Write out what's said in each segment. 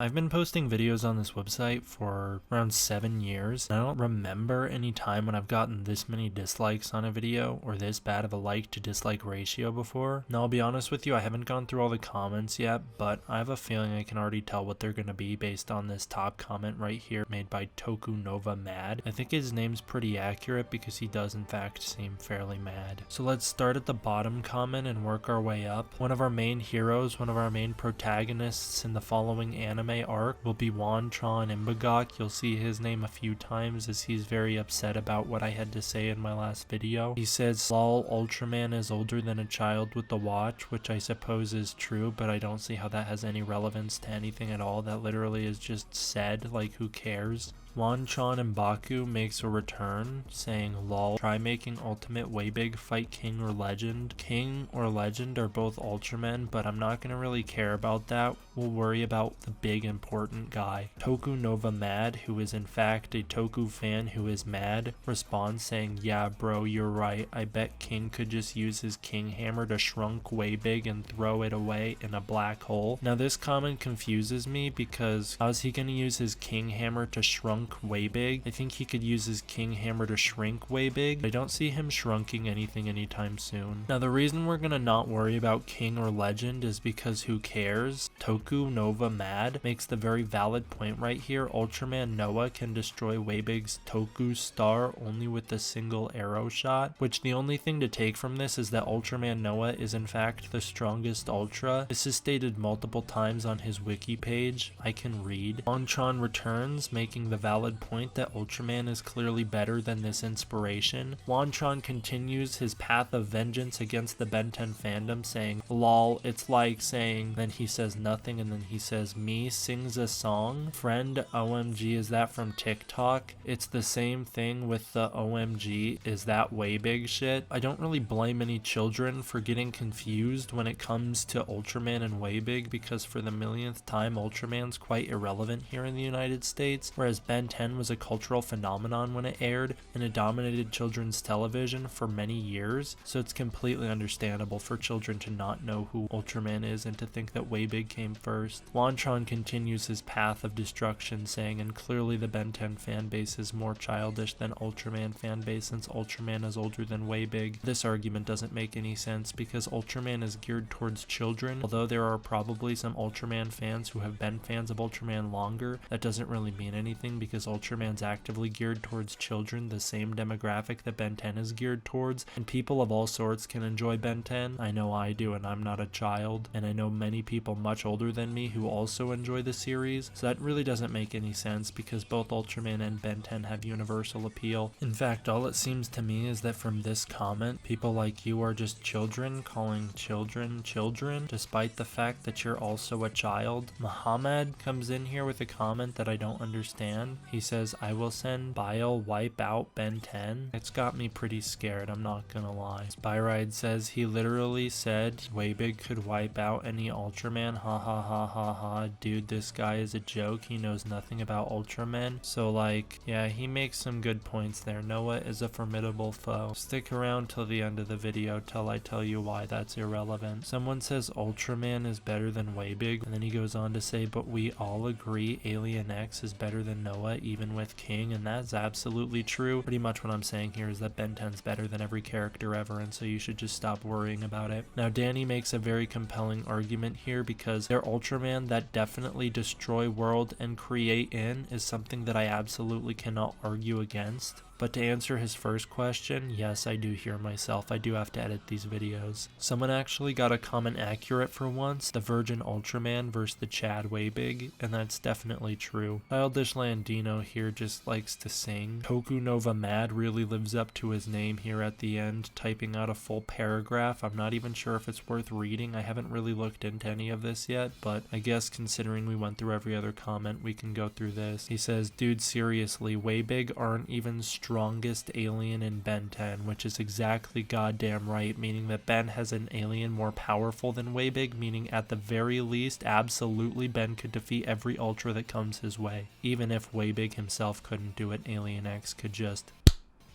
I've been posting videos on this website for around 7 years, and I don't remember any time when I've gotten this many dislikes on a video or this bad of a like to dislike ratio before. Now, I'll be honest with you, I haven't gone through all the comments yet, but I have a feeling I can already tell what they're going to be based on this top comment right here made by Toku Nova Mad. I think his name's pretty accurate because he does in fact seem fairly mad. So let's start at the bottom comment and work our way up. One of our main heroes, one of our main protagonists in the following anime arc will be Wanchan Imbagok. You'll see his name a few times as he's very upset about what I had to say in my last video. He says, "Lol, Ultraman is older than a child with the watch," which I suppose is true, but I don't see how that has any relevance to anything at all. That literally is just said, like who cares? Wanchan and Baku makes a return, saying, "Lol, try making Ultimate way big fight King or Legend." King or Legend are both Ultramen, but I'm not going to really care about that. We'll worry about the big important guy. Toku Nova Mad, who is in fact a Toku fan who is mad, responds saying, "Yeah bro, you're right. I bet King could just use his King Hammer to shrunk way big and throw it away in a black hole." Now this comment confuses me because how is he going to use his King Hammer to shrunk way big? I think he could use his King Hammer to shrink way big. I don't see him shrunking anything anytime soon. Now the reason we're gonna not worry about King or Legend is because who cares? Toku Nova Mad makes the very valid point right here. Ultraman Noah can destroy Weibig's Toku star only with a single arrow shot, which the only thing to take from this is that Ultraman Noah is in fact the strongest Ultra. This is stated multiple times on his wiki page. I can read. Wanchan returns, making the valid point that Ultraman is clearly better than this inspiration. Wanchan continues his path of vengeance against the Ben 10 fandom, saying, "Lol, it's like saying," then he says nothing, and then he says, "Me sings a song. Friend, OMG, is that from TikTok? It's the same thing with the OMG, is that way big shit." I don't really blame any children for getting confused when it comes to Ultraman and way big, because for the millionth time, Ultraman's quite irrelevant here in the United States, whereas Ben 10 was a cultural phenomenon when it aired, and it dominated children's television for many years, so it's completely understandable for children to not know who Ultraman is and to think that way big came first. Wanchan continues his path of destruction, saying, "And clearly the Ben 10 fanbase is more childish than Ultraman fanbase since Ultraman is older than way big." This argument doesn't make any sense because Ultraman is geared towards children. Although there are probably some Ultraman fans who have been fans of Ultraman longer, that doesn't really mean anything because Ultraman's actively geared towards children, the same demographic that Ben 10 is geared towards, and people of all sorts can enjoy Ben 10. I know I do, and I'm not a child, and I know many people much older than me who also enjoy the series, so that really doesn't make any sense because both Ultraman and Ben 10 have universal appeal. In fact, all it seems to me is that from this comment, people like you are just children calling children children, despite the fact that you're also a child. Muhammad comes in here with a comment that I don't understand. He says, "I will send Bile wipe out Ben 10. It's got me pretty scared, I'm not gonna lie. Spyride says, "He literally said Weibig could wipe out any Ultraman. Ha ha ha ha ha. Dude, this guy is a joke. He knows nothing about Ultramen." So like, yeah, he makes some good points there. Noah is a formidable foe. Stick around till the end of the video till I tell you why that's irrelevant. Someone says Ultraman is better than Weibig, and then he goes on to say, "But we all agree Alien X is better than Noah, even with King," and that's absolutely true. Pretty much what I'm saying here is that Ben 10's better than every character ever, and so you should just stop worrying about it. Now Danny makes a very compelling argument here because their Ultraman that definitely destroy world and create in is something that I absolutely cannot argue against. But to answer his first question, yes, I do hear myself. I do have to edit these videos. Someone actually got a comment accurate for once, the Virgin Ultraman versus the Chad Weibig, and that's definitely true. Childish Landino here just likes to sing. Toku Nova Mad really lives up to his name here at the end, typing out a full paragraph. I'm not even sure if it's worth reading. I haven't really looked into any of this yet, but I guess considering we went through every other comment, we can go through this. He says, "Dude, seriously, Weibig aren't even strongest alien in Ben 10, which is exactly goddamn right, meaning that Ben has an alien more powerful than Weibig, meaning at the very least, absolutely Ben could defeat every Ultra that comes his way. Even if Weibig himself couldn't do it, Alien X could just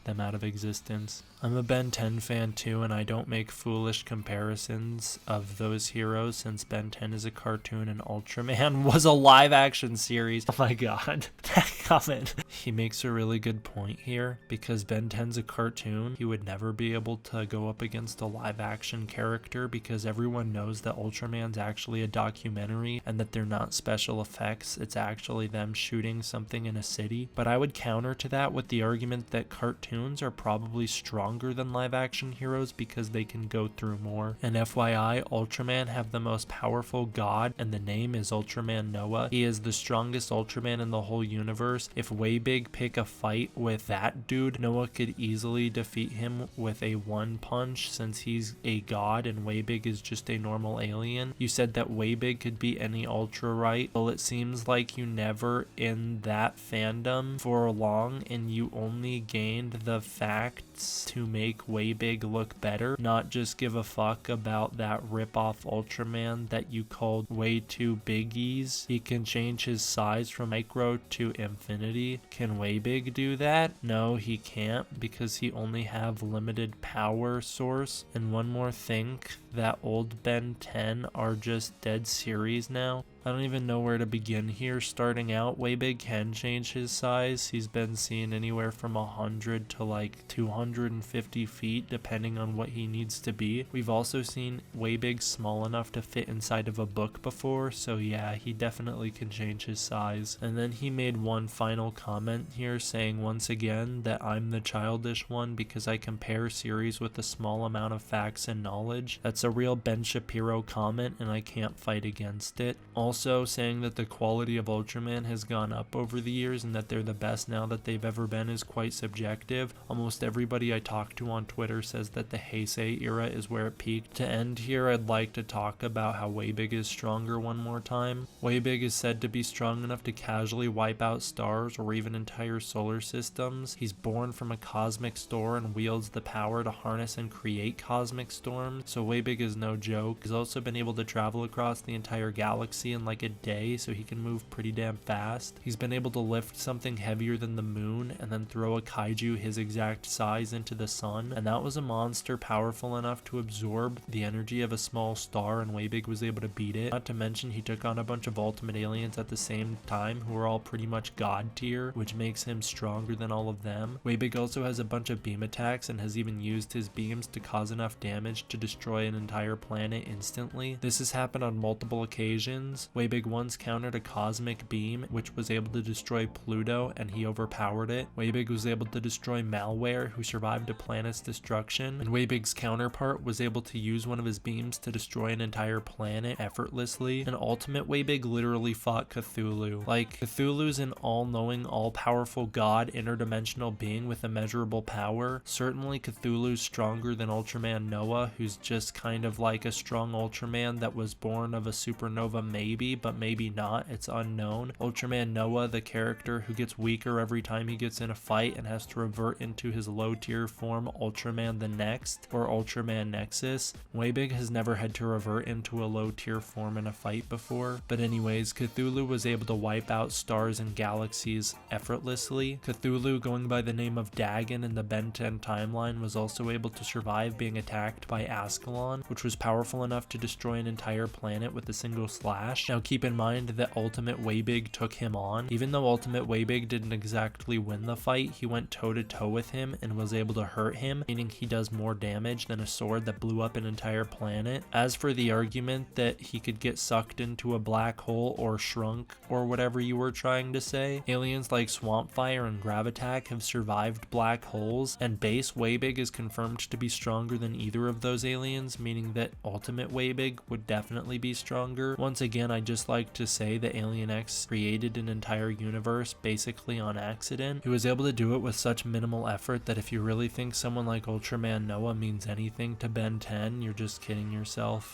them out of existence. I'm a Ben 10 fan too, and I don't make foolish comparisons of those heroes since Ben 10 is a cartoon and Ultraman was a live action series. Oh my god, that comment. He makes a really good point here, because Ben 10's a cartoon. He would never be able to go up against a live action character because everyone knows that Ultraman's actually a documentary and that they're not special effects. It's actually them shooting something in a city. But I would counter to that with the argument that cartoons are probably stronger than live action heroes because they can go through more. And FYI, Ultraman have the most powerful god, and the name is Ultraman Noah. He is the strongest Ultraman in the whole universe. If Waybig pick a fight with that dude, Noah could easily defeat him with a one punch since he's a god and Waybig is just a normal alien. You said that Waybig could beat any Ultra, right? Well, it seems like you never in that fandom for long, and you only gained the facts to make Waybig look better, not just give a fuck about that rip-off Ultraman that you called way too biggies. He can change his size from micro to infinity. Can Waybig do that? No, he can't, because he only have limited power source. And one more thing, that old Ben 10 are just dead series now. I don't even know where to begin here. Starting out, Waybig can change his size. He's been seen anywhere from 100 to like 250 feet, depending on what he needs to be. We've also seen Waybig small enough to fit inside of a book before, so yeah, he definitely can change his size. And then he made one final comment here saying once again that I'm the childish one because I compare series with a small amount of facts and knowledge. That's a real Ben Shapiro comment, and I can't fight against it. Also saying that the quality of Ultraman has gone up over the years and that they're the best now that they've ever been is quite subjective. Almost everybody I talk to on Twitter says that the Heisei era is where it peaked. To end here, I'd like to talk about how Waybig is stronger one more time. Waybig is said to be strong enough to casually wipe out stars or even entire solar systems. He's born from a cosmic store and wields the power to harness and create cosmic storms, so Waybig is no joke. He's also been able to travel across the entire galaxy in like a day, so he can move pretty damn fast. He's been able to lift something heavier than the moon and then throw a kaiju his exact size into the sun, and that was a monster powerful enough to absorb the energy of a small star, and Waybig was able to beat it. Not to mention he took on a bunch of ultimate aliens at the same time who are all pretty much god tier, which makes him stronger than all of them. Waybig also has a bunch of beam attacks and has even used his beams to cause enough damage to destroy an entire planet instantly. This has happened on multiple occasions. Waybig once countered a cosmic beam which was able to destroy Pluto, and he overpowered it. Waybig was able to destroy Malware, who survived a planet's destruction, and Waybig's counterpart was able to use one of his beams to destroy an entire planet effortlessly. And Ultimate Waybig literally fought Cthulhu. Like, Cthulhu's an all-knowing, all-powerful god, interdimensional being with immeasurable power. Certainly Cthulhu's stronger than Ultraman Noah, who's just kind of like a strong Ultraman that was born of a supernova, maybe, but maybe not. It's unknown. Ultraman Noah, the character who gets weaker every time he gets in a fight and has to revert into his low tier form, Ultraman the Next, or Ultraman Nexus. Waybig has never had to revert into a low tier form in a fight before. But anyways, Cthulhu was able to wipe out stars and galaxies effortlessly. Cthulhu, going by the name of Dagon in the Ben 10 timeline, was also able to survive being attacked by Ascalon, which was powerful enough to destroy an entire planet with a single slash. Now keep in mind that Ultimate Waybig took him on. Even though Ultimate Waybig didn't exactly win the fight, he went toe to toe with him and was able to hurt him, meaning he does more damage than a sword that blew up an entire planet. As for the argument that he could get sucked into a black hole or shrunk or whatever you were trying to say, aliens like Swampfire and Gravitack have survived black holes, and base Waybig is confirmed to be stronger than either of those aliens, meaning that Ultimate Waybig would definitely be stronger. Once again, I'd just like to say that Alien X created an entire universe basically on accident. He was able to do it with such minimal effort that if you really think someone like Ultraman Noah means anything to Ben 10, you're just kidding yourself.